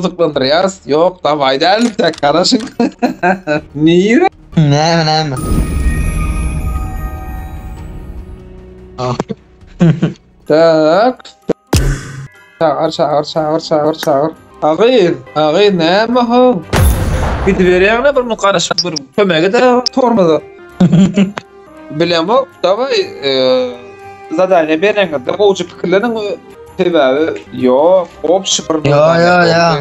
gıdıklandırıyaz. Yok da faydalı tek karışın. Niye? Näme. Tak. Çağır. Ağır näme ho? Gidip berýärler bir mukaraşyk bir kömege de tormada. Bilemo, davay zadanya berende gowy pikirleriň sebebi ýok, opşy bir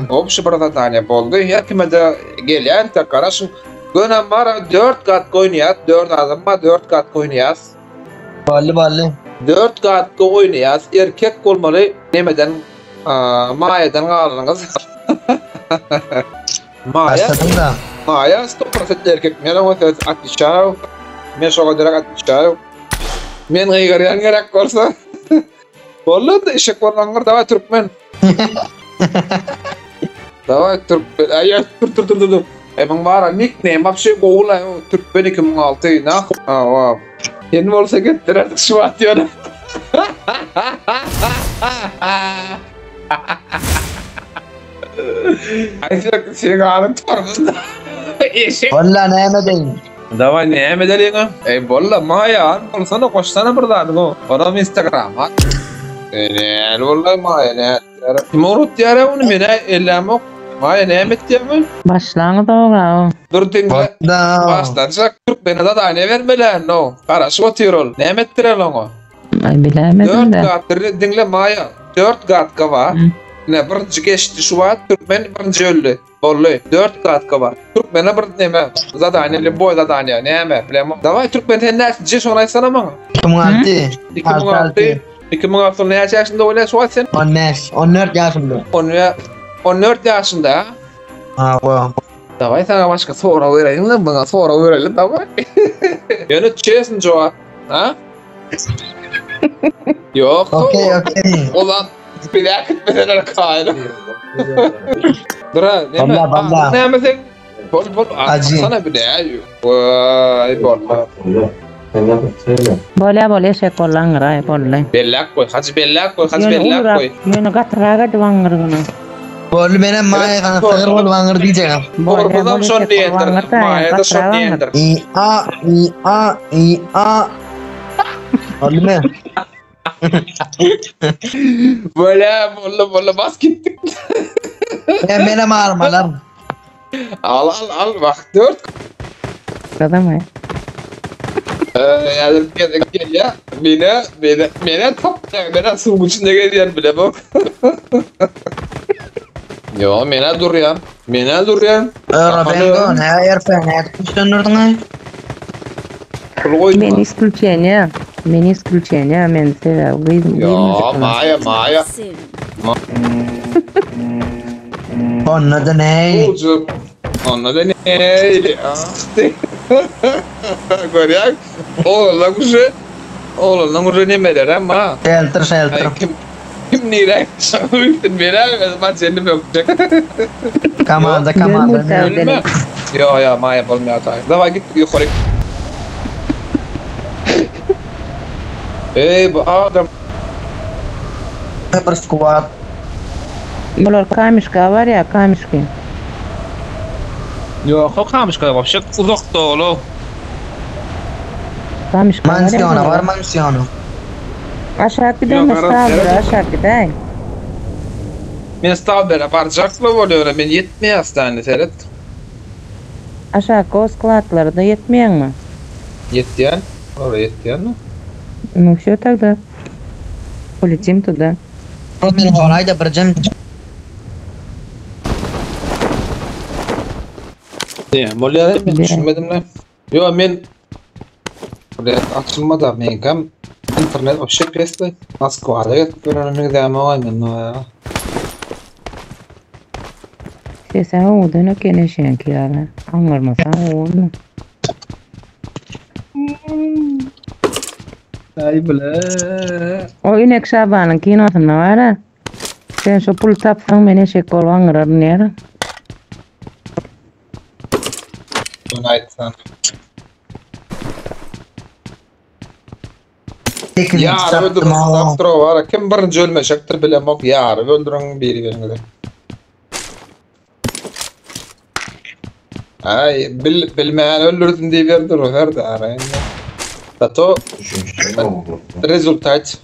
opşy bir zadanya boldy. Ýa-kimde gelýär ta garaşyň gönem bara 4 kat goýnaýar, 4 adamma 4 kat goýnaýar. Bally. 4 kat goýnaýar, erkek bolmaly, nemeden maýadan galyňyz. Maya 100% erkek. Men o söz atışav. Men şoga direk atışav. Men gıygaryan gerek bolsa. Bollu da işek bolanlar dava Türkmen. Dava Türkmen. Ay dur. Emang bara nickname apşy goğula Türkmen 2006 na. Wow. Yen bolsa getdirer şu atıyor. Ayşak sigaret tormunda. Valla näme deýin? Dawa näme deliňi? Ey bolla Maya, bolsana goşsana bir zady go. Oram Instagram'a. Bolla Maya ne? Morut ýara uny mene ellämok. Maya näme etdiňmi? Başlaňyz oga. Dur dinle. Başlanjak Türkmenede da ne vermeler no. Garaşy otyrol. Näme etdiler oňa? Ay bilemedim 4 de. gat dinle Maya. 4 gatka var. Ne birinci geçti şu var, Türkmen birinci öldü. Bolly, 4 katka var. Türkmen'e bir neme? Zadanya, boy zadanya, neme? Bilemem. Davay Türkmen'e näçe şonaysana maňa? 2006 ne ýaşaşynda ola şu sen? 14 ýaşymda. 14 ýaşynda. Davay sana başka sora bereyim lan, bana sora berelim davay. Ýöne çesin jogap, ha? Yok. Okey. Ulan bir dakika bedene kaydı. Dura, Valla. Ne mesela? Bol Acı. Sana bir de ya. Vay bol. Bola şey kollaňyra bolla. Bellak koy. Hacı bellak koy. Ýöne gatraga dwaňyrgyna. Bolly menen maýa gana sygyr bol waňyr diýjek. Korkudan şon diýendir. Maýa da şon diýendir. İa. Bolly men. Bolla bas gittik. Mene marmalar. Al bak 4. Adamı. Yani gel ya. Mene top. Mene suğun içinde gelýär bile bak. Yo mene dur ya. Rabengo ne yerfen kuşlanırdın Men исключение, men sevýär. Yo Maya. Onna da ne? Onna da ne? Görýär. Oğlan guje nemeler ama. Shelter. Kim nire? Mira, ben seni öpecek. Kamanda. Yo, Maya bolmaýar. Davay git ýokary. Ey bu adam. Bir squad. Bular kamyşka var ya, kamyşka. Yok, kamyşka вообще uzakda olo. Kamyşka var mansionu. Aşağı giden. Men stavbera barjakla bolýar, men yetmeýär stany seret. Aşağı skladlarda yetmeýärmi? Yetýän? Ora yetýänmi? Ну всё тогда. Полетим туда. Men horayda bir jam. Bolýar, men düşünmedim lan. Yo men buraya açılmadı men kam internet вообще песты. Moskvada gitip görünmek däme ya. Sen oğudunu keneşen ki yani. Anlarmasan oğudu. Ay bile. O inek Şaban'ın kinosunda var ha. Sen şu pul tapsan beni şek olvanırar nere? Donaytsan. Yar öldürün Astro var. Kim birinci ölmeşektir bilemok. Yar öldürün biri birine. Ay bilmeyen öldürdüm diye verdi o verdi arayın. Tato rezultat.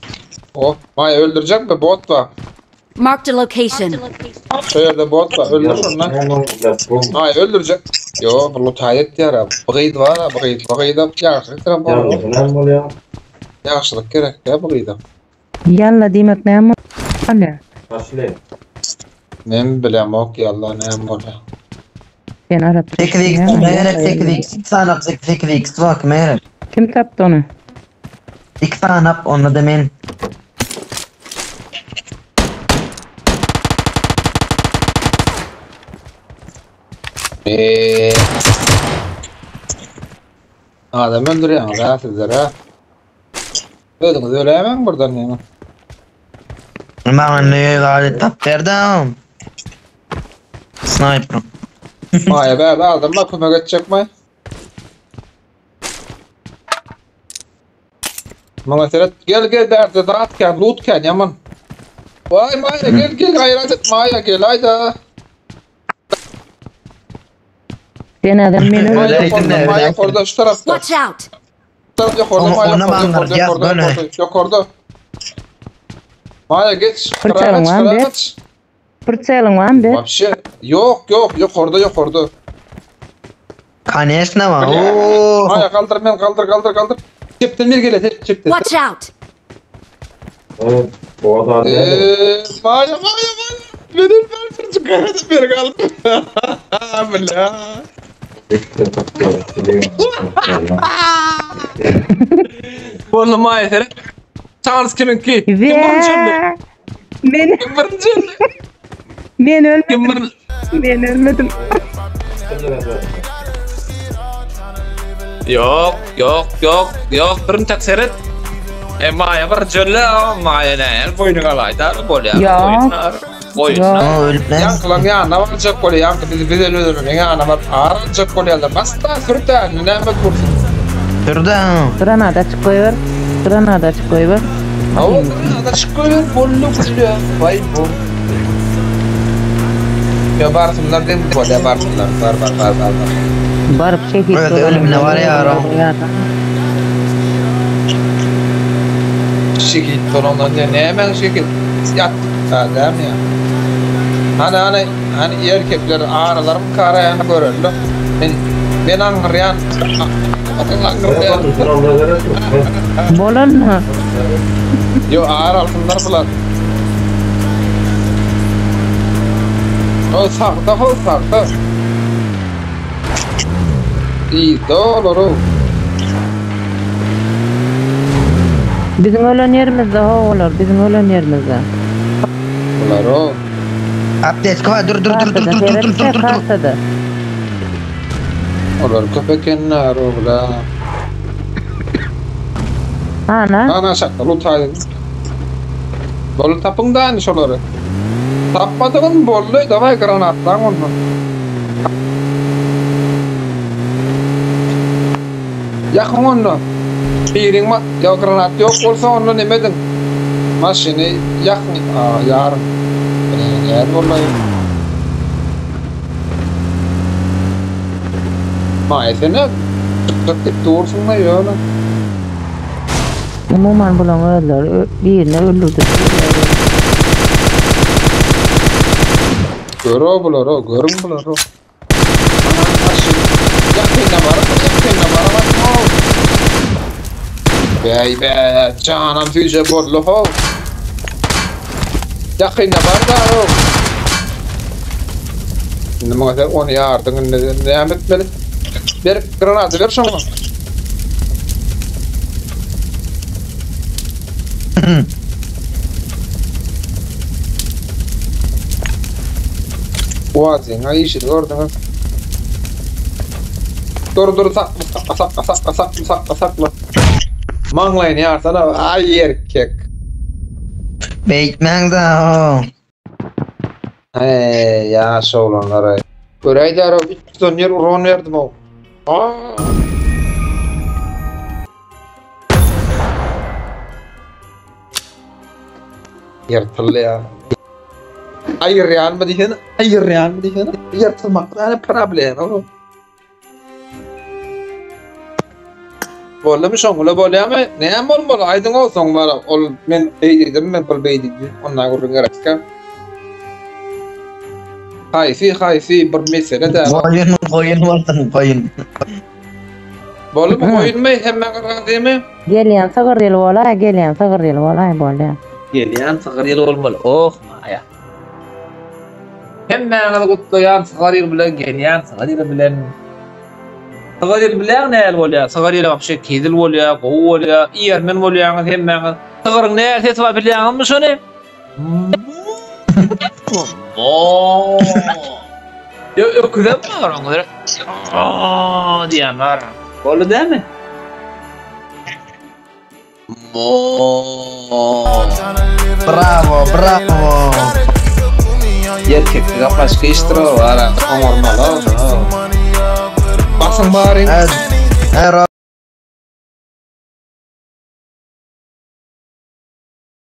O Maya öldürecek mi bot var? Marked a location. Şu yerde bot var öldürür lan. Maya öldürecek. Yo bu tayet ya abi. Bıgıydı var ha bıgıydı yaxşılık taraf var. Yaxşılık gerek ya bıgıydı. Yalla demek näme? Hala. Men bilem ok yalla näme bolsa. Sen arap. 8x, meğer 8x. 2 tane yap 8x. Bak meğer. Kim taptı onu? 2 tane yap onu da men. Adam öldürüyor ya sizler ha. Öldünüz öyle hemen buradan yani. Bana ne gayet tap verdim. Sniper. Maya be aldım bak kömek edecek mi? Mama seret gel derdi dağıtken lootken yaman. Vay Maya gel gayret et Maya gel hayda. Sen adam meni Maya orada şu tarafta. Watch out! Yok orada Maya Ona banlar, gel böyle. yok orada. Maya geç. Fırçalım lan be. Fırçalım lan be. Вообще yok orada. Конечно var. Oo. Maya kaldır men kaldır. Çipten bir gele çipten. Watch out! Maya. Benim ben çıkardım bir kaldım. Bla. Oğlum Maya seret. Charles kiminki? Kim birinci? Men Kim birinci? men ölmedim. Kim birinci? Men ölmedim. Yok. Birin tek seret. Maya bir jölle Maya ne? Boynu kalayda bolya. Oo ölüp lan. Yankılan yanına varacak bolya. Yankı bizi öldürür. Yanına var. Arayacak bolya. Basta sürten. Ne mi kursun? Şurada. Granada açık koyver. Granada açık koyver. Ama da çıkıyor. Bollu kuşluyor. Vay bu. Ya barsınlar değil mi? Bolya barsınlar. Var. Barıp şehit. Evet, ölümüne var ya, Ram. Şekil sonundan diye ne hemen şekil yat değil mi ya? Hani erkekler ağrılarım karayana görüldü. Ben angıryan Bolan mı? yo ağır altınlar bular. O sakta. İyi doğru. Bizim ölen yerimizde olur. Bizim ölen yerimizde. Bular o. Update kava dur. Kartada. Olar köpek enler o bular. Ana. Şakta lutaydı. Bolu tapından şoları. Tapmadığın bollu davay granattan onu. Yakın onu. Birin ma ya granat yok olsa onu nemedin. Maşini yakın. Yarın. Yer vallahi. Maesene çıktık doğrusun da ya lan. Umuman bulan öldür. Birine öldürdü. Görün bular o. Maşini yakın var. Be canım füze bollu ho. Yakın var da o. Şimdi mesela onu yardın devam etmeli. Bir granatı ver şuna. Oazin ha işi gördün. Dur sakla. Manglayın yarsana ay erkek. Bekmen da. Hey ya şoğlanlara. Göreydi ara 3 yer uğran verdim o. Yırtıldı ya. Ayıryan mı diyene? Yırtılmak yani problem oğlum. bollamy şoňla bolýarmy? Näme bolmaly? Aýdyň bolsaň bara. Ol men eýdim, men pul beýdi. Ondan görüň gerekkä. Hayfi bir mesele de. Koyun vardan koyun. Bolmy koyulmy hemme garaň diými? Gelýän sagır ýyl bolay, gelýän sagır ýyl bolay bolýar. Gelýän sagır ýyl bolmaly. Oh maýa. Hemme garaň gutlaýan sagır ýyl bilen gelýän sagır ýyl bilen. Sagır ýyl bilen näl bolýar? Sagır ýyl başga kedil bolýar, gowy bolýar, ýermen bolýar hemme. Sagyryň näl tetip bilýärmi şonu? Oh. Yo güzel var onlar. Diyen var. Oldu değil mi? Bravo. Erkekler başka iştir var. Normal. Basın bari. Evet.